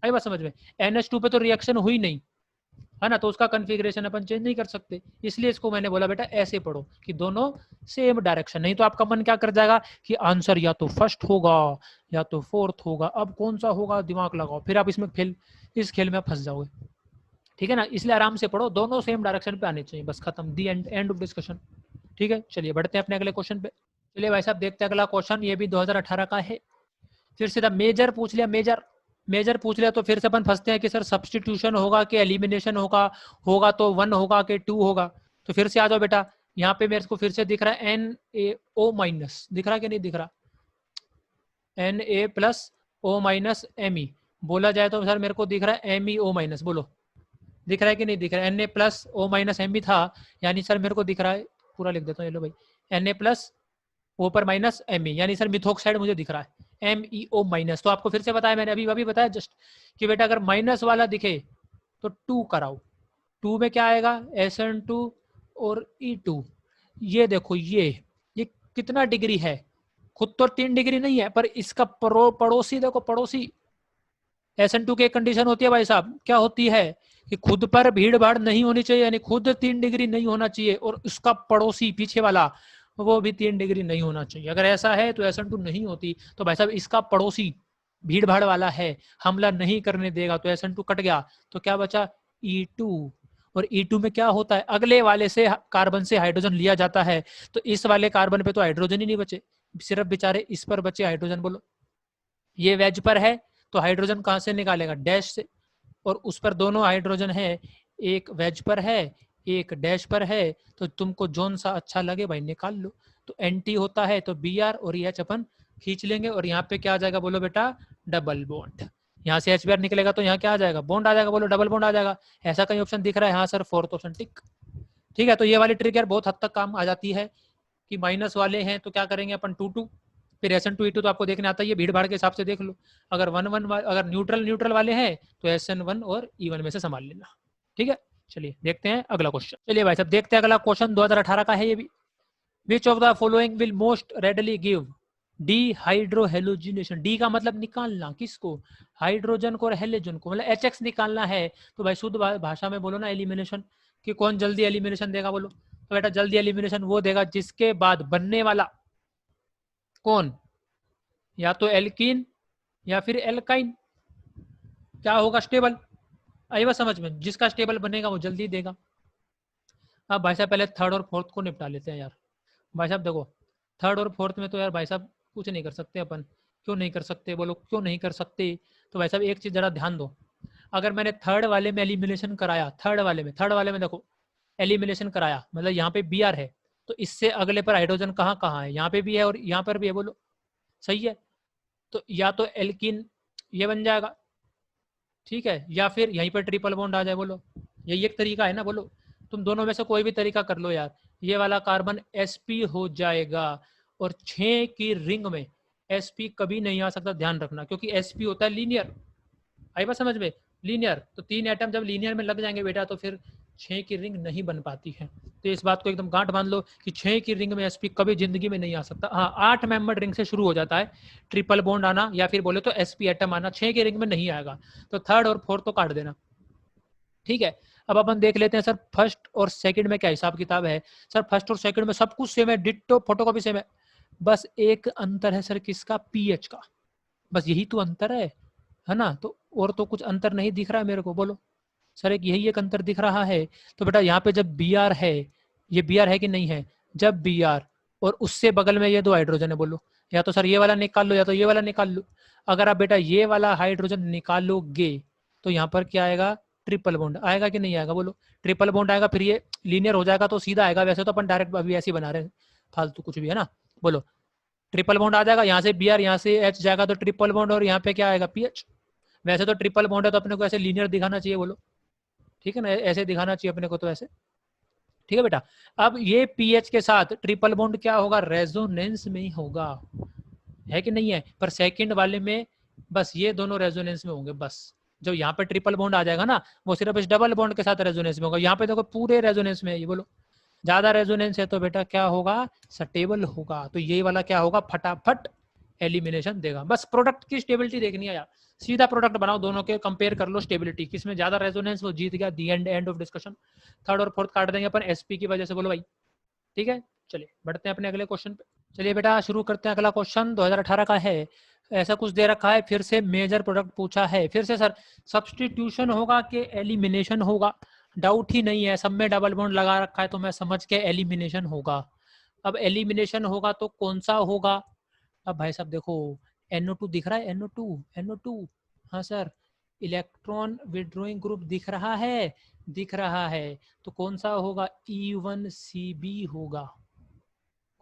Speaker 1: आई बात समझ में, NH2 पे तो रिएक्शन हुई नहीं है ना, तो उसका कॉन्फ़िगरेशन अपन चेंज नहीं कर सकते, इसलिए इसको मैंने बोला बेटा ऐसे पढ़ो कि दोनों सेम डायरेक्शन, नहीं तो आपका मन क्या कर जाएगा कि आंसर या तो फर्स्ट होगा या तो फोर्थ होगा, अब कौन सा होगा दिमाग लगाओ, फिर आप इसमें इस खेल में फंस जाओगे। ठीक है ना, इसलिए आराम से पढ़ो, दोनों सेम डायरेक्शन पे आने चाहिए, बस खत्म, दी एंड ऑफ डिस्कशन। ठीक है, चलिए बढ़ते हैं अपने अगले क्वेश्चन पे। चलिए भाई साहब देखते हैं अगला क्वेश्चन, ये भी 2018 का है, फिर सीधा मेजर पूछ लिया, मेजर पूछ लिया तो फिर से अपन फंसते हैं कि सर सब्सटीट्यूशन होगा कि एलिमिनेशन होगा तो 1 होगा कि 2 होगा। तो फिर से आ जाओ बेटा, यहाँ पे मेरे को फिर से दिख रहा है NaO माइनस, दिख रहा है कि नहीं दिख रहा, Na plus O minus Me, बोला जाए तो सर मेरे को दिख रहा है MEO माइनस, बोलो दिख रहा है कि नहीं दिख रहा है, Na plus O minus Me था, यानी सर मेरे को दिख रहा है, पूरा लिख देता हूँ, ये लो भाई, Na प्लस O पर माइनस Me, यानी सर मिथोक्साइड मुझे दिख रहा है, MEO माइनस। तो आपको फिर से बताया मैंने, अभी बताया जस्ट कि बेटा अगर माइनस वाला दिखे तो 2 कराओ, 2 में क्या आएगा SN2 और E2, ये देखो ये कितना डिग्री है, खुद तो 3 डिग्री नहीं है, पर इसका पड़ोसी देखो, पड़ोसी SN2 की एक कंडीशन होती है भाई साहब, क्या होती है कि खुद पर भीड़ भाड़ नहीं होनी चाहिए, यानी खुद 3 डिग्री नहीं होना चाहिए, और उसका पड़ोसी पीछे वाला वो भी 3 डिग्री नहीं होना चाहिए। अगर ऐसा है तो SN2 नहीं होती, तो भाई साहब इसका पड़ोसी भीड़ भाड़ वाला है, हमला नहीं करने देगा, तो SN2 कट गया, तो क्या बचा E2, और E2 में क्या होता है, अगले वाले से कार्बन से हाइड्रोजन लिया जाता है, तो इस वाले कार्बन पे तो हाइड्रोजन ही नहीं बचे, सिर्फ बेचारे इस पर बचे हाइड्रोजन। बोलो ये वेज पर है तो हाइड्रोजन कहाँ से निकालेगा, डैश से, और उस पर दोनों हाइड्रोजन है, एक वेज पर है एक डैश पर है, तो तुमको जोन सा अच्छा लगे भाई निकाल लो। तो एंटी होता है तो Br और EH अपन खींच लेंगे, और यहाँ पे क्या आ जाएगा बोलो बेटा, डबल बॉन्ड, यहाँ से HBr निकलेगा तो यहाँ क्या आ जाएगा, बॉन्ड आ जाएगा, बोलो डबल बॉन्ड आ जाएगा। ऐसा कहीं ऑप्शन दिख रहा है, हाँ सर फोर्थ ऑप्शन टिक। ठीक है, तो ये वाली ट्रिक यार बहुत हद तक काम आ जाती है कि माइनस वाले हैं तो क्या करेंगे अपन 2 2, फिर SN2E2 तो आपको देखने आता है, ये भीड़ भाड़ के हिसाब से देख लो। अगर 1-1 अगर न्यूट्रल वाले हैं तो SN1 और E1 में से संभाल लेना। ठीक है, चलिए देखते हैं अगला क्वेश्चन। चलिए भाई साहब देखते हैं अगला क्वेश्चन, 2018 का है ये भी। Which of the following will most readily give dehydrohalogenation. De का मतलब निकालना, किसको? हाइड्रोजन को और हेलोजन को, मतलब HX निकालना है। तो भाई शुद्ध भाषा में बोलो ना, एलिमिनेशन। कि कौन जल्दी एलिमिनेशन देगा बोलो? तो बेटा जल्दी एलिमिनेशन वो देगा जिसके बाद बनने वाला कौन, या तो एल्कीन या फिर एल्काइन, क्या होगा? स्टेबल। आई बात समझ में? जिसका स्टेबल बनेगा वो जल्दी देगा। अब भाई साहब पहले थर्ड और फोर्थ को निपटा लेते हैं यार। भाई साहब देखो, थर्ड और फोर्थ में तो यार भाई साहब कुछ नहीं कर सकते अपन। क्यों नहीं कर सकते बोलो, क्यों नहीं कर सकते? तो भाई साहब एक चीज़ ज़रा ध्यान दो। अगर मैंने थर्ड वाले में एलिमिनेशन कराया, थर्ड वाले में देखो एलिमिनेशन कराया, मतलब यहाँ पे Br है, तो इससे अगले पर हाइड्रोजन कहाँ कहाँ है? यहाँ पे भी है और यहाँ पर भी है, बोलो सही है? तो या तो एल्किन ये बन जाएगा, ठीक है, या फिर यहीं पर ट्रिपल बॉन्ड आ जाए, बोलो यही एक तरीका है ना? बोलो तुम दोनों में से कोई भी तरीका कर लो यार। ये वाला कार्बन sp हो जाएगा, और 6 की रिंग में sp कभी नहीं आ सकता, ध्यान रखना, क्योंकि sp होता है लीनियर। आई बात समझ में? लीनियर, तो 3 एटम जब लीनियर में लग जाएंगे बेटा तो फिर 6 की रिंग नहीं बन पाती है। तो इस बात को एकदम गांठ बांध लो कि 6 की रिंग में sp कभी जिंदगी में नहीं आ सकता। हाँ, 8 मेंबर रिंग से शुरू हो जाता है ट्रिपल बॉन्ड आना, या फिर बोले तो sp एटम आना, 6 की रिंग में नहीं आएगा। तो थर्ड और फोर्थ तो काट देना, ठीक है। अब अपन देख लेते हैं सर फर्स्ट और सेकंड में क्या हिसाब किताब है। सर फर्स्ट और सेकंड में सब कुछ सेम है, डिट्टो फोटोकॉपी सेम है। बस एक अंतर है सर, किसका? पीएच का। बस यही तो अंतर है ना? तो और तो कुछ अंतर नहीं दिख रहा है मेरे को, बोलो सर। एक यही एक अंतर दिख रहा है। तो बेटा यहाँ पे जब Br है, ये Br है कि नहीं है? जब Br और उससे बगल में ये 2 हाइड्रोजन है, बोलो या तो सर ये वाला निकाल लो या तो ये वाला निकाल लो। अगर आप बेटा ये वाला हाइड्रोजन निकालोगे तो यहाँ पर क्या आएगा? ट्रिपल बॉन्ड आएगा कि नहीं आएगा? बोलो ट्रिपल बॉन्ड आएगा, फिर ये लीनियर हो जाएगा तो सीधा आएगा। वैसे तो अपन डायरेक्ट अभी ऐसे ही बना रहे हैं, फालतू कुछ भी है ना। बोलो ट्रिपल बॉन्ड आ जाएगा, यहाँ से Br यहाँ से H जाएगा तो ट्रिपल बॉन्ड, और यहाँ पे क्या आएगा? पीएच। वैसे तो ट्रिपल बॉन्ड है तो अपने को ऐसे लीनियर दिखाना चाहिए, बोलो ठीक है ना, ऐसे दिखाना चाहिए अपने को तो ऐसे, ठीक है बेटा। अब ये पीएच के साथ ट्रिपल बॉन्ड क्या होगा? रेजोनेंस में ही होगा, है कि नहीं है? पर सेकंड वाले में बस ये दोनों रेजोनेंस में होंगे बस। जो यहाँ पे ट्रिपल बॉन्ड आ जाएगा ना, वो सिर्फ इस डबल बॉन्ड के साथ रेजोनेंस में होगा। यहाँ पे देखो पूरे रेजोनेंस में है ये, बोलो ज्यादा रेजोनेंस है तो बेटा क्या होगा? स्टेबल होगा। तो ये वाला क्या होगा? फटाफट एलिमिनेशन देगा। बस प्रोडक्ट की स्टेबिलिटी देखनी है यार, सीधा प्रोडक्ट बनाओ, दोनों के कंपेयर कर लो स्टेबिलिटी, किसमें ज्यादा रेजोनेंस वो जीत गया। दी एंड ऑफ डिस्कशन। थर्ड और फोर्थ काट देंगे अपन एसपी की वजह से, बोलो भाई ठीक है। चलिए बढ़ते हैं अपने अगले क्वेश्चन पे। चलिए बेटा शुरू करते हैं अगला क्वेश्चन, 2018 का है। ऐसा कुछ दे रखा है, फिर से मेजर प्रोडक्ट पूछा है। फिर से सर सब्सटीट्यूशन होगा कि एलिमिनेशन होगा? डाउट ही नहीं है, सब में डबल बॉन्ड लगा रखा है तो मैं समझ के एलिमिनेशन होगा। अब एलिमिनेशन होगा तो कौन सा होगा? अब भाई साहब देखो NO2 दिख रहा है, NO2। हाँ सर, इलेक्ट्रॉन विड्रॉइंग ग्रुप दिख रहा है, दिख रहा है। तो कौन सा होगा? E1CB होगा।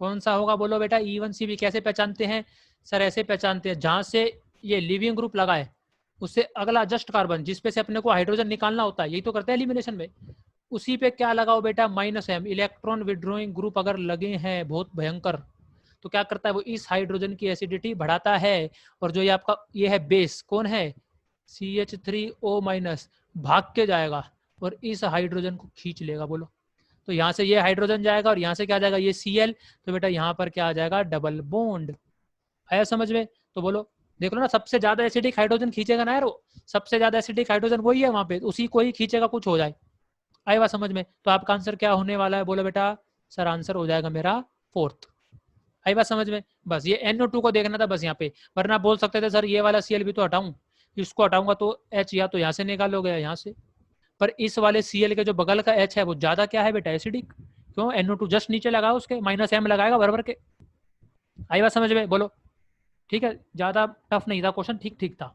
Speaker 1: कौन सा होगा बोलो बेटा? E1CB। कैसे पहचानते हैं सर? ऐसे पहचानते हैं, जहां से ये लिविंग ग्रुप लगा है उससे अगला जस्ट कार्बन जिसपे से अपने को हाइड्रोजन निकालना होता है, यही तो करते हैं एलिमिनेशन में, उसी पे क्या लगाओ बेटा? -M। इलेक्ट्रॉन विड्रॉइंग ग्रुप अगर लगे हैं बहुत भयंकर, तो क्या करता है वो? इस हाइड्रोजन की एसिडिटी बढ़ाता है, और जो ये आपका ये है बेस, कौन है? CH3O- भाग के जाएगा और इस हाइड्रोजन को खींच लेगा, बोलो। तो यहाँ से ये हाइड्रोजन जाएगा और यहाँ से क्या जाएगा? ये Cl। तो बेटा यहाँ पर क्या आ जाएगा? Double bond. आया समझ में? तो बोलो देख लो ना, सबसे ज्यादा एसिडिक हाइड्रोजन खींचेगा ना यार वो, सबसे ज्यादा एसिडिक हाइड्रोजन वही है वहां पे, उसी को ही खींचेगा कुछ हो जाए। आई बात समझ में? तो आपका आंसर क्या होने वाला है बोलो बेटा? सर आंसर हो जाएगा मेरा फोर्थ। आई बात समझ में? बस ये NO2 को देखना था बस यहाँ पे, वरना बोल सकते थे सर ये वाला Cl भी तो हटाऊं, इसको हटाऊंगा तो H या तो यहाँ से निकालोगे या यहाँ से। पर इस वाले Cl के जो बगल का H है वो ज्यादा क्या है बेटा? एसिडिक। क्यों? NO2 जस्ट नीचे लगाओ उसके, -M लगाएगा बराबर के। आई बात समझ में? बोलो ठीक है। ज्यादा टफ नहीं था क्वेश्चन, ठीक ठीक था।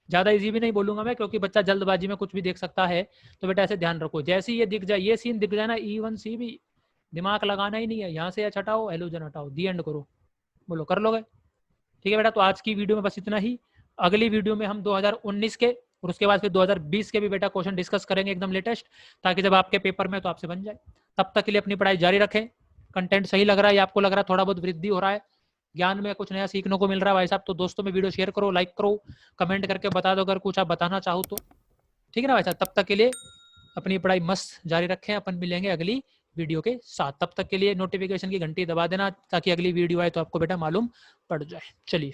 Speaker 1: ज्यादा इजी भी नहीं बोलूंगा मैं, क्योंकि बच्चा जल्दबाजी में कुछ भी देख सकता है। तो बेटा ऐसे ध्यान रखो, जैसे ही ये दिख जाए, ये सीन दिख जाए ना E1CB, दिमाग लगाना ही नहीं है, यहाँ से H हटाओ, हेलोजन हटाओ, दी एंड करो। बोलो कर लोगे? ठीक है बेटा, तो आज की वीडियो में बस इतना ही। अगली वीडियो में हम 2019 के और उसके बाद फिर 2020 के भी बेटा क्वेश्चन डिस्कस करेंगे एकदम लेटेस्ट, ताकि जब आपके पेपर में तो आपसे बन जाए। तब तक के लिए अपनी पढ़ाई जारी रखें। कंटेंट सही लग रहा है या आपको लग रहा है थोड़ा बहुत वृद्धि हो रहा है, ज्ञान में कुछ नया सीखने को मिल रहा है भाई साहब, तो दोस्तों में वीडियो शेयर करो, लाइक करो, कमेंट करके बता दो अगर कुछ आप बताना चाहो तो। ठीक है ना भाई साहब, तब तक के लिए अपनी पढ़ाई मस्त जारी रखें, अपन मिलेंगे अगली वीडियो के साथ। तब तक के लिए नोटिफिकेशन की घंटी दबा देना ताकि अगली वीडियो आए तो आपको बेटा मालूम पड़ जाए। चलिए।